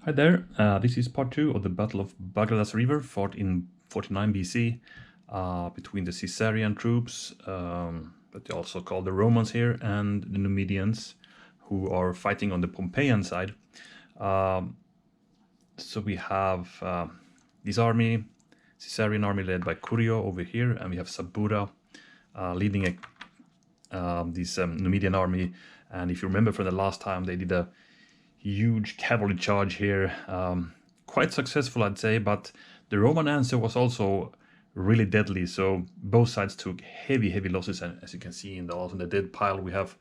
Hi there, this is part 2 of the Battle of Bagradas River, fought in 49 BC between the Caesarian troops, but they also called the Romans here, and the Numidians, who are fighting on the Pompeian side. So we have this army, Caesarian army led by Curio over here, and we have Sabura leading this Numidian army. And if you remember from the last time, they did a huge cavalry charge here, quite successful, I'd say, but the Roman answer was also really deadly. So both sides took heavy losses, and as you can see in the dead pile, we have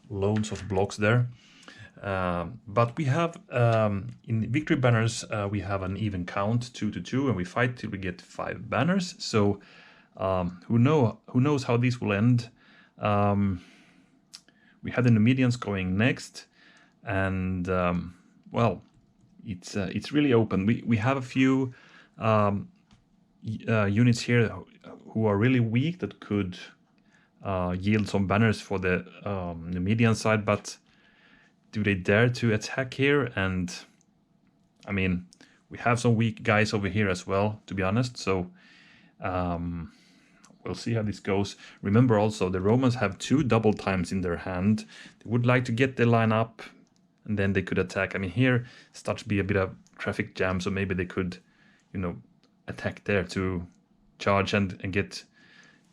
loads of blocks there. But we have in victory banners we have an even count, 2 to 2, and we fight till we get 5 banners. So who knows how this will end. We have the Numidians going next. And well, it's really open. We have a few units here who are really weak that could yield some banners for the Numidian side, but do they dare to attack here? And I mean, we have some weak guys over here as well, to be honest. So we'll see how this goes. Remember also, the Romans have 2 double times in their hand. They would like to get the line up, and then they could attack. I mean, here starts to be a bit of traffic jam, so maybe they could, you know, attack there to charge and get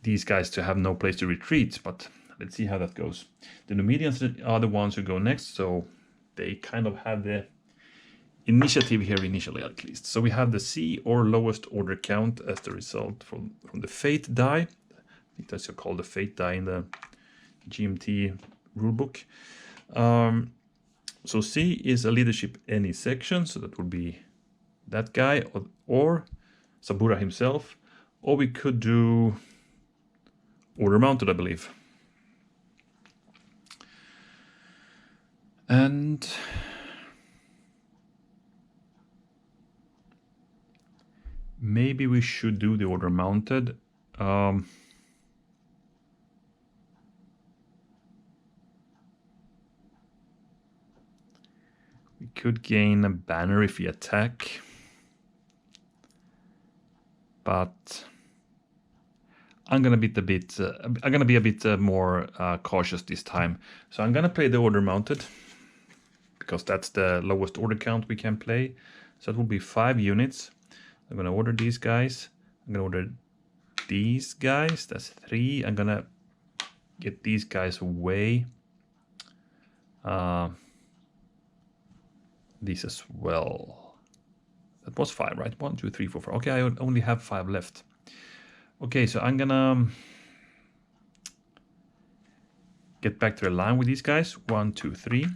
these guys to have no place to retreat. But let's see how that goes. The Numidians are the ones who go next, so they kind of have the initiative here initially, at least. So we have the C, or lowest order count, as the result from the fate die. I think that's called the fate die in the GMT rulebook. So C is a leadership any section, so that would be that guy, or Sabura himself, or we could do order mounted, I believe. And maybe we should do the order mounted. We could gain a banner if we attack, but I'm gonna be a bit more cautious this time. So I'm gonna play the order mounted because that's the lowest order count we can play. So it will be 5 units. I'm gonna order these guys. I'm gonna order these guys. That's 3. I'm gonna get these guys away. These as well. That was 5, right? 1, 2, 3, 4, 5. Okay, I only have 5 left. Okay, so I'm gonna get back to the line with these guys. 1, 2, 3.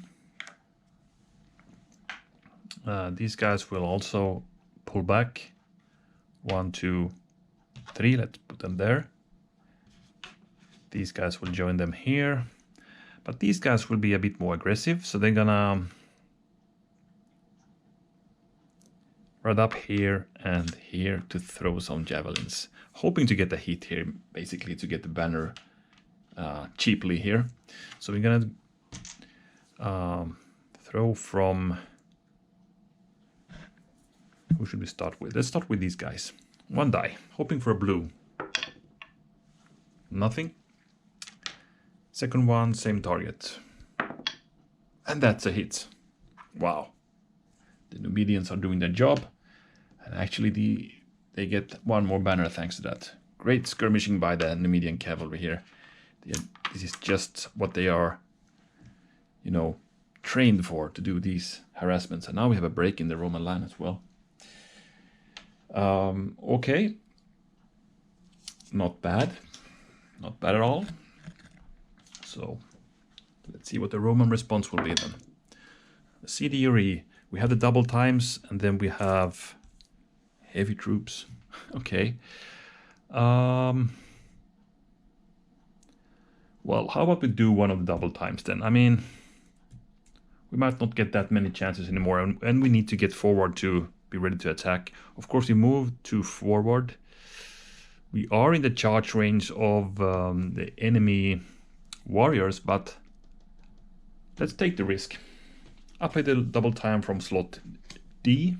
These guys will also pull back. 1, 2, 3. Let's put them there. These guys will join them here. But these guys will be a bit more aggressive, so they're gonna run up here and here to throw some javelins, hoping to get a hit here, basically to get the banner cheaply here. So we're gonna throw from, who should we start with? Let's start with these guys. 1 die, hoping for a blue. Nothing. Second one, same target. And that's a hit. Wow. The Numidians are doing their job. And actually they get 1 more banner thanks to that. Great skirmishing by the Numidian cavalry here. This is just what they are, you know, trained for, to do these harassments. And now we have a break in the Roman line as well. Okay. Not bad. Not bad at all. So let's see what the Roman response will be then. The CDG, we have the double times, and then we have heavy troops. Okay. Well, how about we do one of the double times then? I mean, we might not get that many chances anymore, and we need to get forward to be ready to attack. Of course, we move to forward. We are in the charge range of the enemy warriors, but let's take the risk. I'll play the double time from slot D.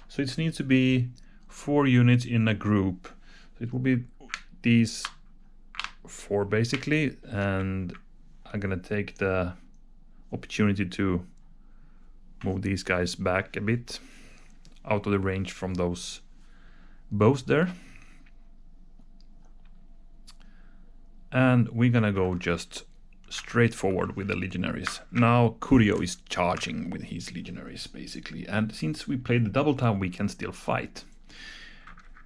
So it needs to be 4 units in a group. So it will be these 4 basically, and I'm gonna take the opportunity to move these guys back a bit out of the range from those bows there. And we're gonna go just straight forward with the legionaries. Now Kurio is charging with his legionaries basically, and since we played the double time we can still fight.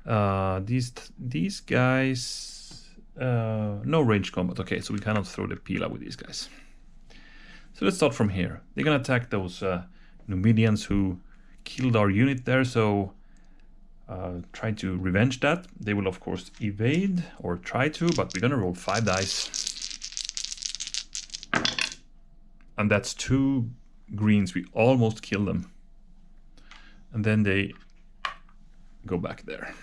These guys, no range combat. Okay, so we cannot throw the Pila with these guys. So let's start from here. They're gonna attack those Numidians who killed our unit there, so try to revenge that. They will of course evade or try to, but we're gonna roll 5 dice. And that's 2 greens. We almost kill them. And then they go back there.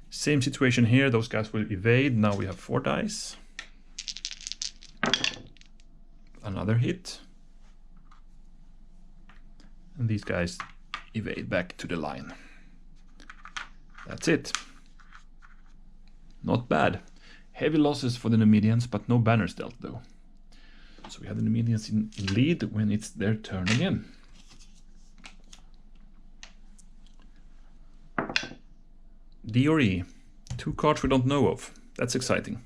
Same situation here. Those guys will evade. Now we have 4 dice. Another hit. And these guys evade back to the line. That's it. Not bad. Heavy losses for the Numidians, but no banners dealt though. So we have the Numidians in lead when it's their turn again. D or E. 2 cards we don't know of. That's exciting.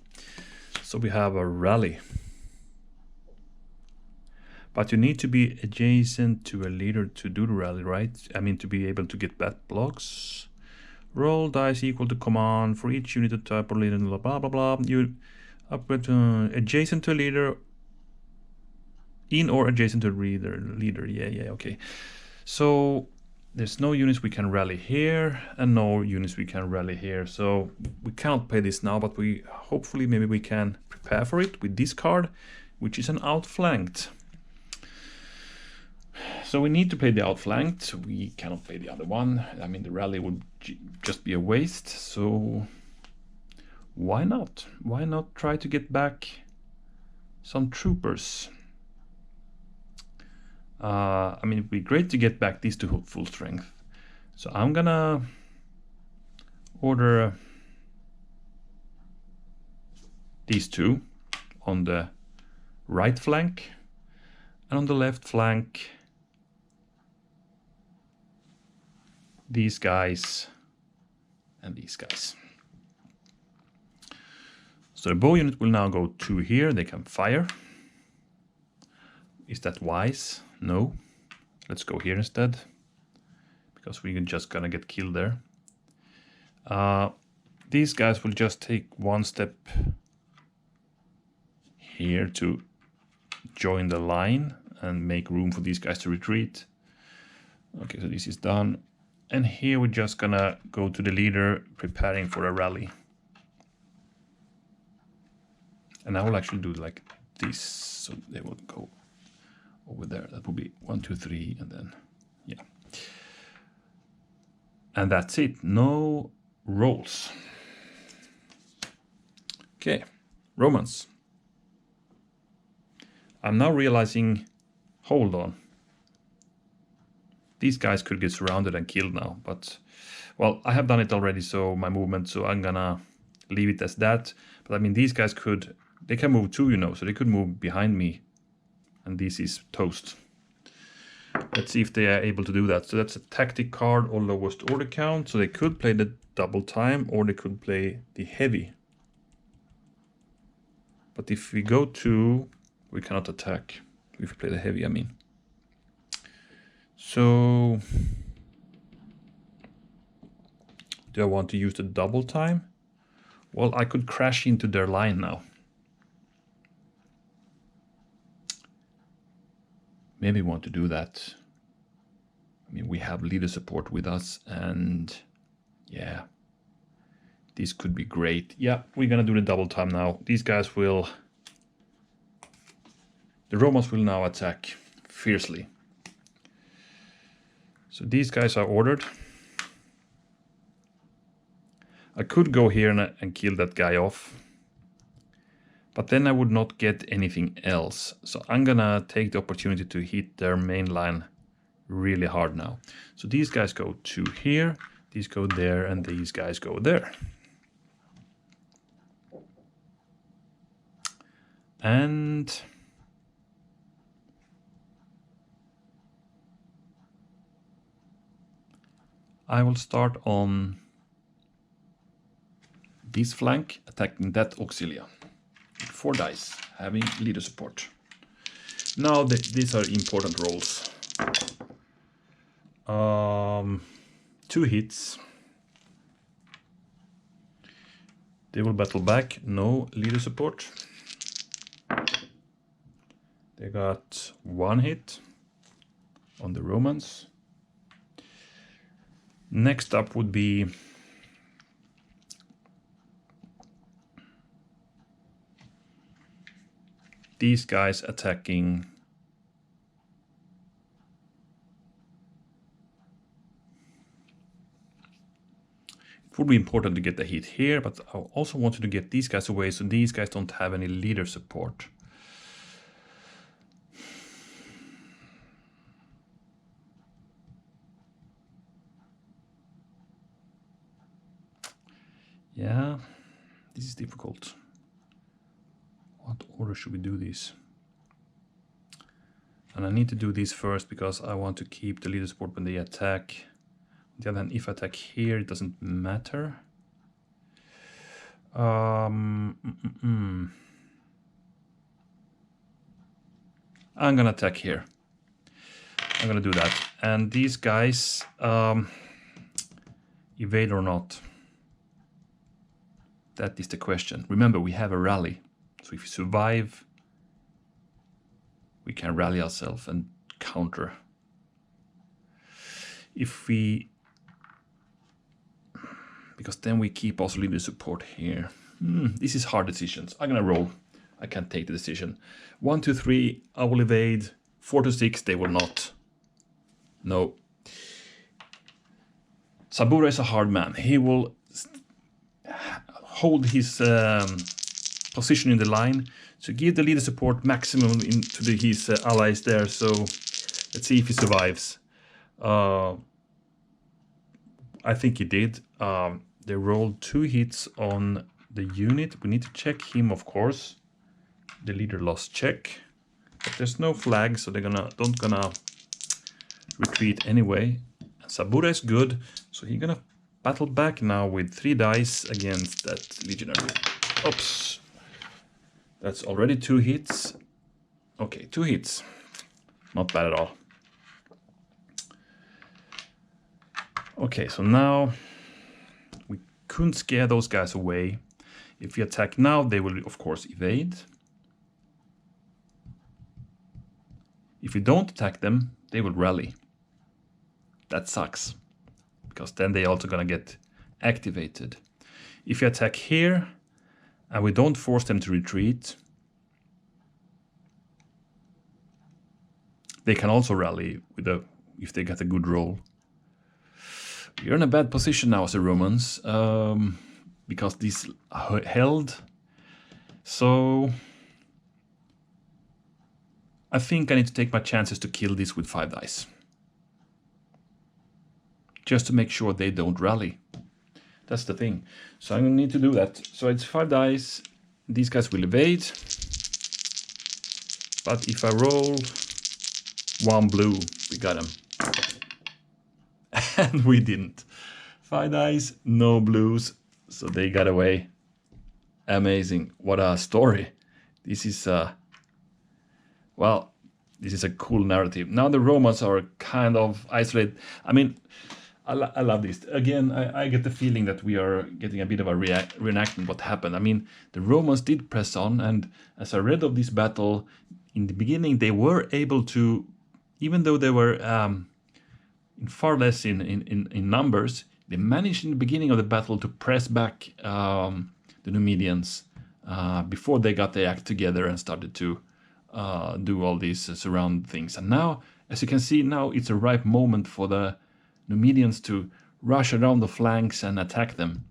So we have a rally. But you need to be adjacent to a leader to do the rally, right? I mean, to be able to get bat blocks. Roll dice equal to command for each unit of type or leader, blah, blah, blah. You upgrade to adjacent to a leader, in or adjacent to a leader. Yeah, okay. So there's no units we can rally here, and no units we can rally here. So we cannot play this now, but we hopefully maybe we can prepare for it with this card, which is an outflanked. So we need to play the outflanked. We cannot play the other one. I mean, the rally would just be a waste. So why not? Why not try to get back some troopers? I mean, it'd be great to get back these 2 full strength. So I'm gonna order these 2 on the right flank, and on the left flank these guys and these guys. So the bow unit will now go 2 here. They can fire. Is that wise? No. Let's go here instead, because we're just gonna get killed there. These guys will just take 1 step here to join the line and make room for these guys to retreat. Okay, so this is done. And here we're just gonna go to the leader, preparing for a rally. And I will actually do like this, so they will go over there. That will be 1, 2, 3, and then, yeah. And that's it, no rolls. Okay, Romans. I'm now realizing, hold on. These guys could get surrounded and killed now, but, well, I have done it already, so my movement, so I'm gonna leave it as that. But I mean, these guys could, they can move too, you know, so they could move behind me, and this is toast. Let's see if they are able to do that. So that's a tactic card or lowest order count, so they could play the double time, or they could play the heavy. But if we go to, we cannot attack. If we play the heavy, I mean. So, do I want to use the double time? Well, I could crash into their line now. Maybe want to do that. I mean, we have leader support with us, and yeah, this could be great. Yeah, we're gonna do the double time now. These guys will, the Romans will now attack fiercely. So these guys are ordered. I could go here and kill that guy off, but then I would not get anything else. So I'm gonna take the opportunity to hit their main line really hard now. So these guys go to here, these go there, and these guys go there. And I will start on this flank, attacking that auxilia. 4 dice, having leader support. Now these are important rolls. 2 hits. They will battle back, no leader support. They got 1 hit on the Romans. Next up would be these guys attacking it would be important to get the hit here, but I also wanted to get these guys away so these guys don't have any leader support. Yeah, this is difficult. What order should we do this? And I need to do this first because I want to keep the leader support when they attack. On the other hand, if I attack here, it doesn't matter. I'm gonna attack here. I'm gonna do that. And these guys, evade or not? That is the question. Remember, we have a rally. So if we survive, we can rally ourselves and counter. If we... because then we keep also leader support here. This is hard decisions. I'm gonna roll. I can't take the decision. 1, 2, 3, I will evade. 4 to 6, they will not. No. Sabura is a hard man. He will hold his position in the line to give the leader support maximum into his allies there. So let's see if he survives. I think he did. They rolled 2 hits on the unit. We need to check him, of course. The leader lost check, but there's no flag, so they're don't gonna retreat anyway. Sabura is good, so he's gonna battle back now with 3 dice against that legionary. Oops. That's already 2 hits. Okay, 2 hits. Not bad at all. Okay, so now we couldn't scare those guys away. If we attack now, they will of course evade. If we don't attack them, they will rally. That sucks, because then they also gonna get activated. If you attack here and we don't force them to retreat, they can also rally with if they get a good roll. You're in a bad position now as the Romans, because this held. So I think I need to take my chances to kill this with 5 dice. Just to make sure they don't rally. That's the thing. So I'm going to need to do that. So it's 5 dice. These guys will evade. But if I roll 1 blue, we got them. And we didn't. 5 dice, no blues. So they got away. Amazing. What a story. This is well, this is a cool narrative. Now the Romans are kind of isolated. I mean, I love this. Again, I get the feeling that we are getting a bit of a reenactment what happened. I mean, the Romans did press on, and as I read of this battle, in the beginning they were able to, even though they were far less in numbers, they managed in the beginning of the battle to press back the Numidians before they got their act together and started to do all these surround things. And now, as you can see, now it's a ripe moment for the Numidians to rush around the flanks and attack them.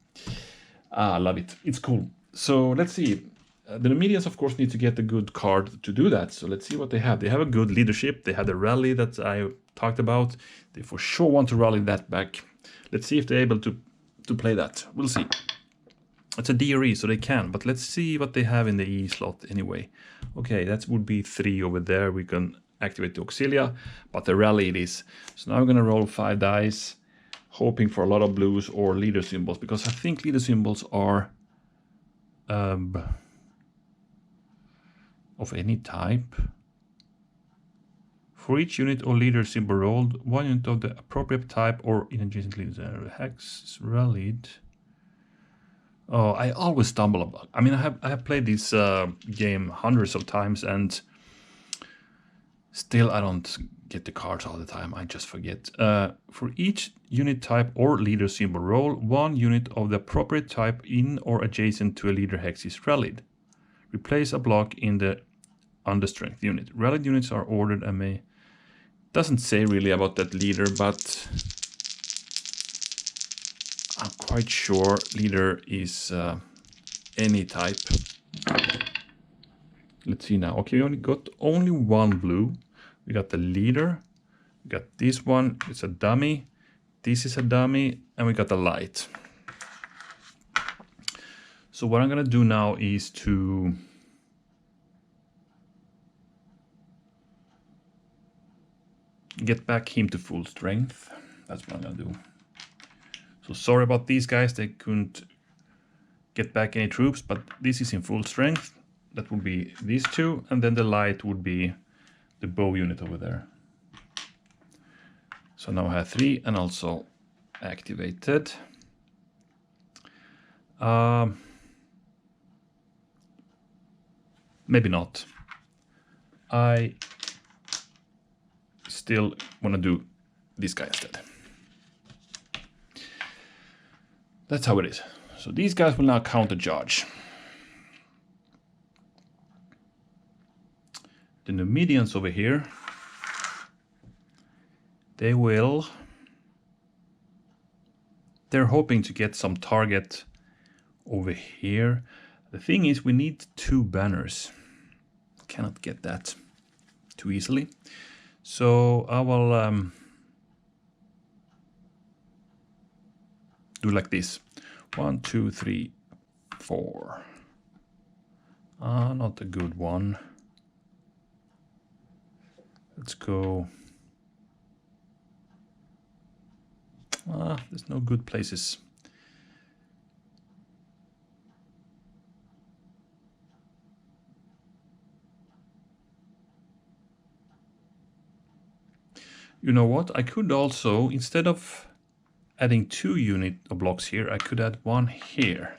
I love it. It's cool. So let's see. The Numidians, of course, need to get a good card to do that. So let's see what they have. They have a good leadership. They have the rally that I talked about. They for sure want to rally that back. Let's see if they're able to play that. We'll see. It's a DRE, so they can, but let's see what they have in the E slot anyway. Okay, that would be 3 over there. We can activate the Auxilia, but the rally it is. So now I'm gonna roll 5 dice, hoping for a lot of blues or leader symbols, because I think leader symbols are of any type. For each unit or leader symbol rolled, 1 unit of the appropriate type or in adjacent leader hex is rallied. Oh, I always stumble about. I mean, I have played this game hundreds of times, and still I don't get the cards all the time. I just forget. For each unit type or leader symbol roll, 1 unit of the appropriate type in or adjacent to a leader hex is rallied. Replace a block in the understrength unit. Rallied units are ordered and may. Doesn't say really about that leader, but I'm quite sure leader is any type. Let's see now. Okay, we only got 1 blue. We got the leader. We got this one. It's a dummy. This is a dummy, and we got the light. So what I'm gonna do now is to get back him to full strength. That's what I'm gonna do. So sorry about these guys, they couldn't get back any troops, but this is in full strength. That would be these 2, and then the light would be the bow unit over there. So now I have 3 and also activated. Maybe not. I still want to do this guy instead. That's how it is. So these guys will now counter charge. The Numidians over here, they're hoping to get some target over here. The thing is, we need 2 banners. Cannot get that too easily. So I will do like this. 1, 2, 3, 4. Not a good one. Let's go. There's no good places. You know what? I could also, instead of adding 2 unit of blocks here, I could add 1 here.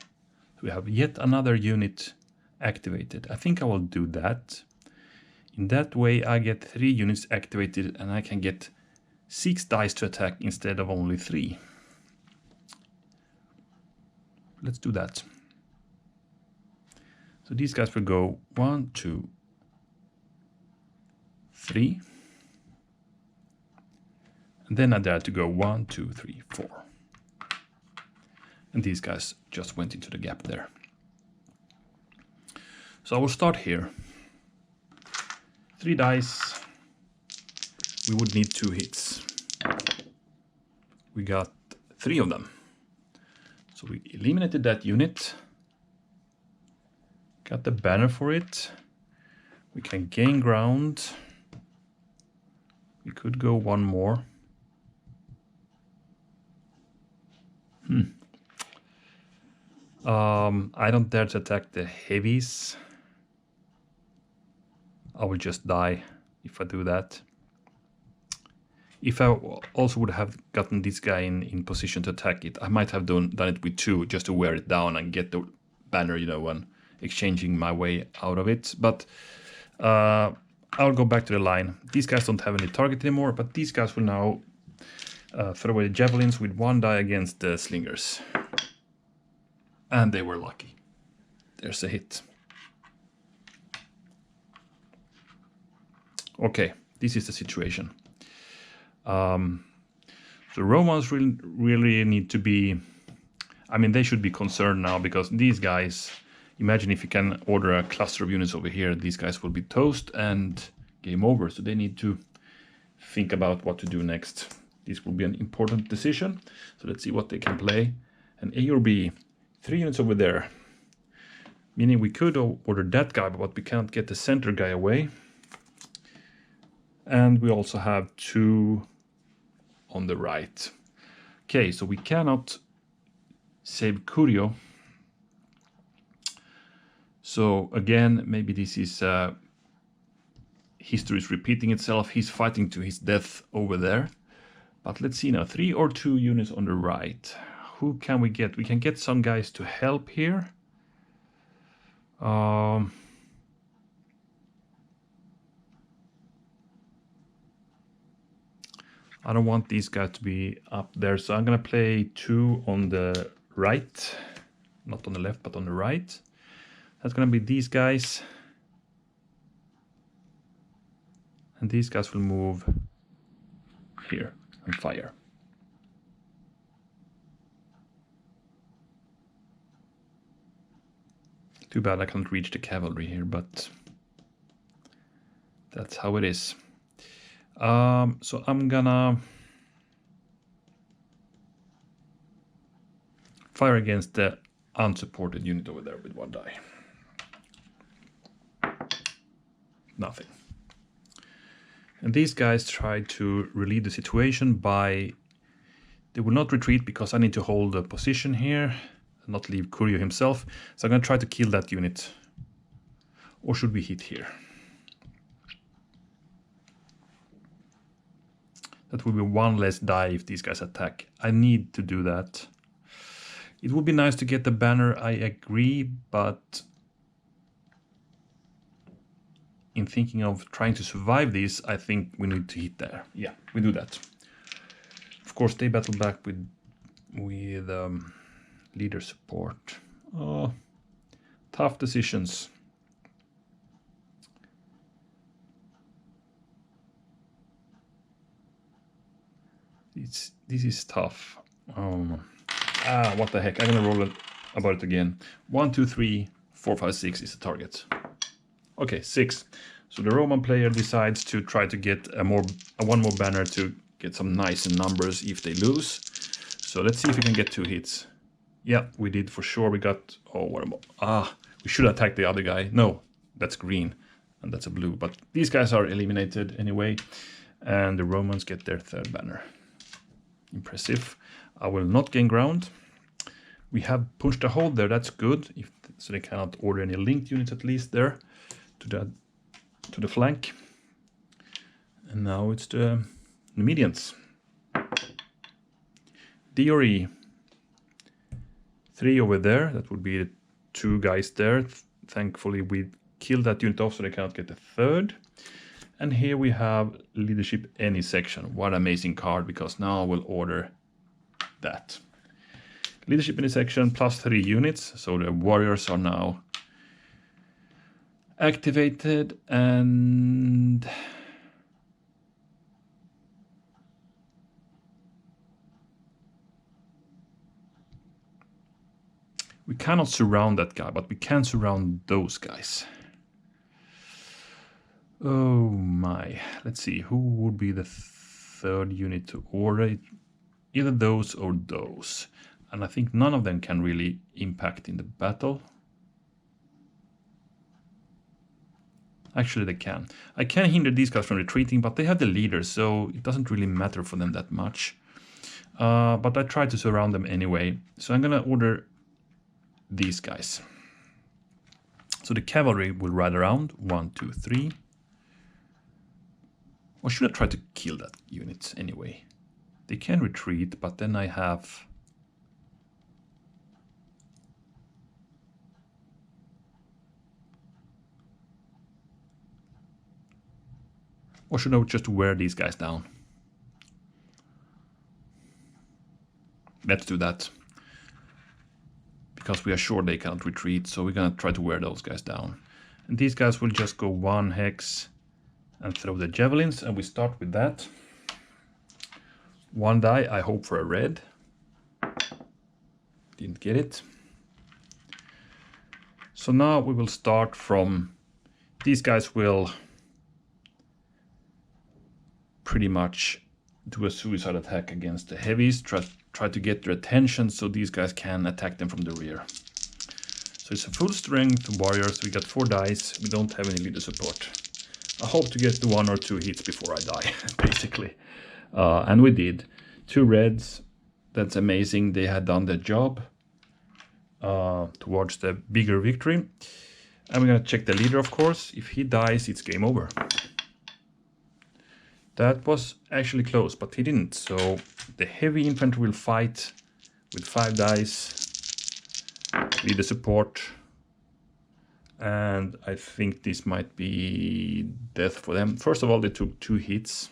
We have yet another unit activated. I think I will do that. In that way, I get 3 units activated, and I can get 6 dice to attack instead of only 3. Let's do that. So these guys will go 1, 2, 3. And then I dare to go 1, 2, 3, 4. And these guys just went into the gap there. So I will start here. 3 dice. We would need 2 hits. We got 3 of them. So we eliminated that unit. Got the banner for it. We can gain ground. We could go 1 more. I don't dare to attack the heavies. I will just die if I do that. If I also would have gotten this guy in position to attack it, I might have done it with 2 just to wear it down and get the banner, you know, and exchanging my way out of it. But I'll go back to the line. These guys don't have any target anymore, but these guys will now throw away the javelins with 1 die against the slingers. And they were lucky. There's a hit. Okay, this is the situation. The Romans really need to be... I mean, they should be concerned now, because these guys... Imagine if you can order a cluster of units over here, these guys will be toast and game over. So they need to think about what to do next. This will be an important decision. So let's see what they can play. An A or B, 3 units over there. Meaning we could order that guy, but we can't get the center guy away. And we also have 2 on the right. Okay, so we cannot save Curio. So again, maybe this is history is repeating itself. He's fighting to his death over there. But let's see now, 3 or 2 units on the right. Who can we get? We can get some guys to help here. I don't want these guys to be up there, so I'm gonna play 2 on the right, not on the left, but on the right. That's gonna be these guys. And these guys will move here and fire. Too bad I can't reach the cavalry here, but that's how it is. So I'm gonna fire against the unsupported unit over there with 1 die. Nothing. And these guys try to relieve the situation by... They will not retreat because I need to hold a position here and not leave Curio himself. So I'm going to try to kill that unit. Or should we hit here? That will be 1 less die if these guys attack. I need to do that. It would be nice to get the banner, I agree, but in thinking of trying to survive this, I think we need to hit there. Yeah, we do that. Of course, they battle back with leader support. Oh, tough decisions. This is tough. What the heck? I'm gonna roll about it again. 1, 2, 3, 4, 5, 6 is the target. Okay, 6. So the Roman player decides to try to get one more banner to get some nice numbers if they lose. So let's see if we can get 2 hits. Yeah, we did for sure. We got... Oh, what about... we should attack the other guy. No, that's green and that's a blue. But these guys are eliminated anyway. And the Romans get their 3rd banner. Impressive. I will not gain ground. We have punched a hole there. That's good. So they cannot order any linked units at least there to the flank. And now it's the Numidians. D or E. 3 over there. That would be the 2 guys there. Thankfully we killed that unit off so they cannot get the 3rd. And here we have leadership any section. What an amazing card, because now we'll order that. Leadership any section plus 3 units. So the warriors are now activated, and we cannot surround that guy, but we can surround those guys. Oh my. Let's see, who would be the 3rd unit to order? Either those or those. And I think none of them can really impact in the battle. Actually, they can. I can hinder these guys from retreating, but they have the leader, so it doesn't really matter for them that much. But I try to surround them anyway. So I'm going to order these guys. So the cavalry will ride around. 1, 2, 3. Or should I try to kill that unit anyway? They can retreat, but then I have... Or should I just wear these guys down? Let's do that. Because we are sure they cannot retreat, so we're gonna try to wear those guys down. And these guys will just go 1 hex and throw the javelins, and we start with that. 1 die, I hope for a red. Didn't get it. So now we will start from... These guys will pretty much do a suicide attack against the heavies, try to get their attention so these guys can attack them from the rear. So it's a full strength warriors. We got 4 dice. We don't have any leader support. I hope to get the 1 or 2 hits before I die, basically. And we did. 2 reds. That's amazing. They had done their job towards the bigger victory. And we're going to check the leader, of course. If he dies, it's game over. That was actually close, but he didn't. So the heavy infantry will fight with 5 dice. Leader support. And I think this might be death for them. First of all, they took 2 hits.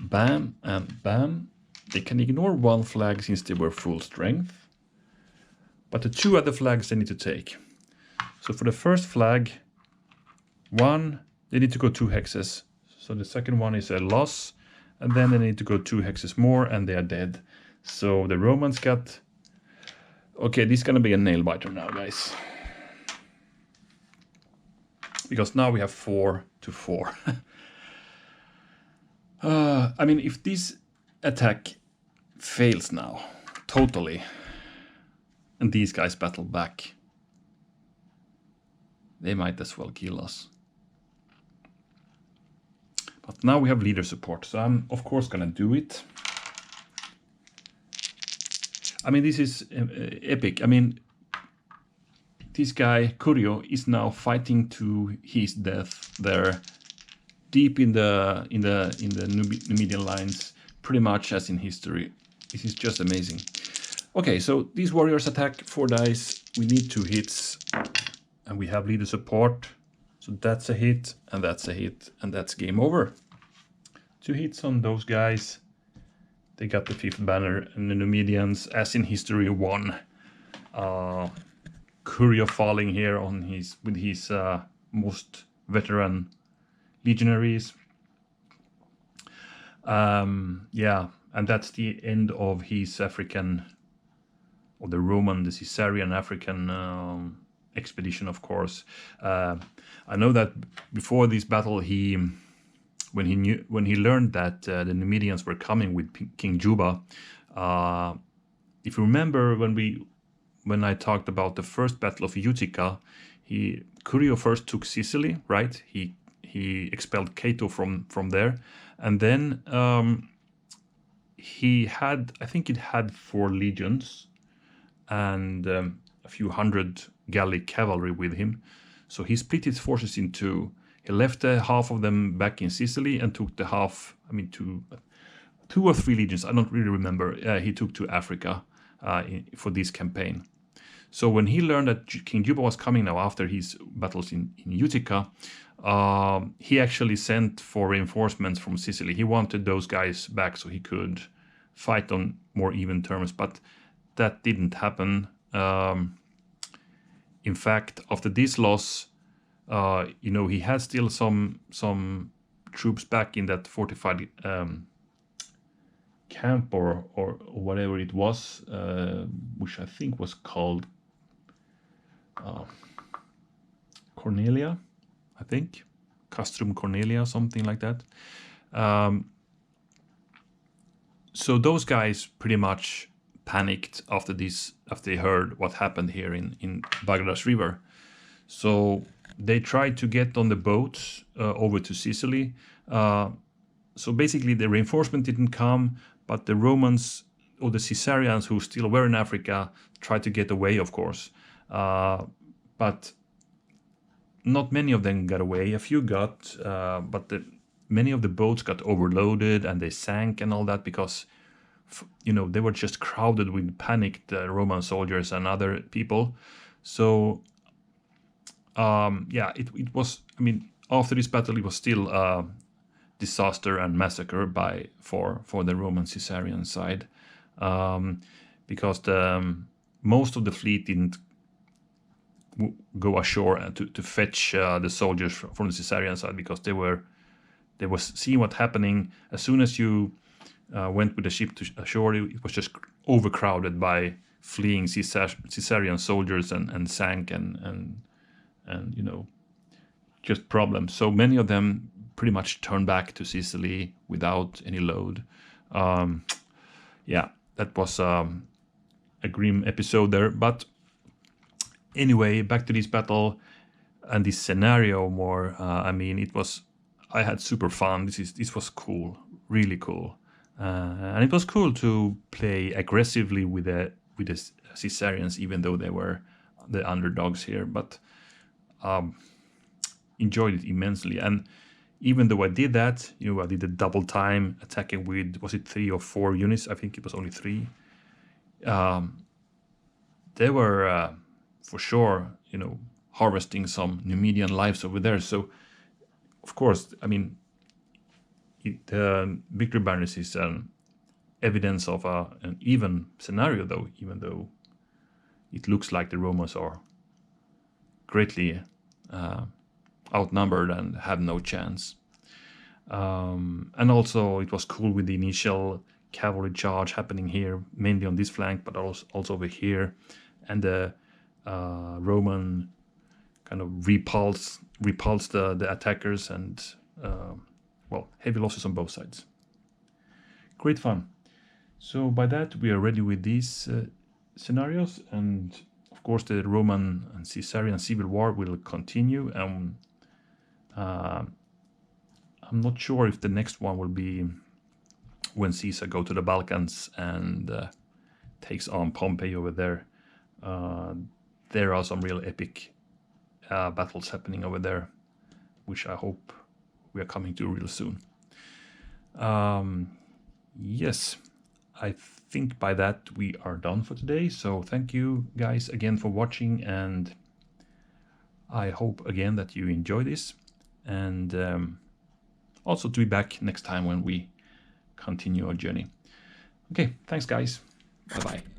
Bam and bam. They can ignore 1 flag since they were full strength. But the 2 other flags they need to take. So for the first flag, 1, they need to go 2 hexes. So the second one is a loss. And then they need to go 2 hexes more and they are dead. So the Romans got... Okay, this is going to be a nail biter now, guys. Because now we have 4 to 4. I mean, if this attack fails now, totally, and these guys battle back, they might as well kill us. But now we have leader support, so I'm of course gonna do it. I mean, this is epic. I mean, this guy Curio is now fighting to his death there, deep in the Numidian lines, pretty much as in history. This is just amazing. Okay, so these warriors attack 4 dice. We need 2 hits, and we have leader support. So that's a hit, and that's a hit, and that's game over. 2 hits on those guys. They got the 5th banner, and the Numidians, as in history, won. Curio falling here on with his most veteran legionaries. Yeah, and that's the end of his African, or the Caesarian African expedition, of course. I know that before this battle, when he learned that the Numidians were coming with King Juba, if you remember when I talked about the first battle of Utica, Curio first took Sicily, right? He expelled Cato from there, and then he had, I think it had 4 legions and a few hundred Gallic cavalry with him. So he split his forces in 2. He left half of them back in Sicily and took the half, I mean, 2 or 3 legions, I don't really remember, he took to Africa for this campaign. So when he learned that King Juba was coming now after his battles in Utica, he actually sent for reinforcements from Sicily. He wanted those guys back so he could fight on more even terms, but that didn't happen. In fact, after this loss, he had still some troops back in that fortified camp or whatever it was, which I think was called Cornelia, I think. Castrum Cornelia, something like that. So those guys pretty much panicked after they heard what happened here in Bagradas River. So they tried to get on the boats over to Sicily. So basically the reinforcement didn't come, but the Romans or the Caesarians who still were in Africa tried to get away, of course. But not many of them got away. A few got, but many of the boats got overloaded and they sank and all that because, they were just crowded with panicked Roman soldiers and other people. So, it was, after this battle, it was still disaster and massacre for the Roman Caesarian side, because most of the fleet didn't go ashore to fetch the soldiers from the Caesarian side because they were seeing what happening. As soon as you went with the ship to ashore, it was just overcrowded by fleeing Caesarian soldiers and sank and just problems. So many of them pretty much turned back to Sicily without any load. Yeah, that was a grim episode there. But anyway, back to this battle and this scenario more. I mean, I had super fun. This was cool, really cool, and it was cool to play aggressively with the Caesarians, even though they were the underdogs here. But enjoyed it immensely. And even though I did that, I did the double time attacking with, was it 3 or 4 units? I think it was only 3. They were for sure, harvesting some Numidian lives over there. So, of course, I mean, the victory banners is evidence of an even scenario, though, even though it looks like the Romans are greatly outnumbered and have no chance. And also, it was cool with the initial cavalry charge happening here, mainly on this flank, but also over here, and the Roman kind of repulsed the attackers, and well, heavy losses on both sides. Great fun. So by that we are ready with these scenarios, and of course the Roman and Caesarian civil war will continue. I'm not sure if the next one will be when Caesar go to the Balkans and takes on Pompey over there. There are some real epic battles happening over there, which I hope we are coming to real soon. Yes, I think by that we are done for today. So thank you guys again for watching, and I hope again that you enjoy this, and also to be back next time when we continue our journey. Okay, thanks guys. Bye-bye.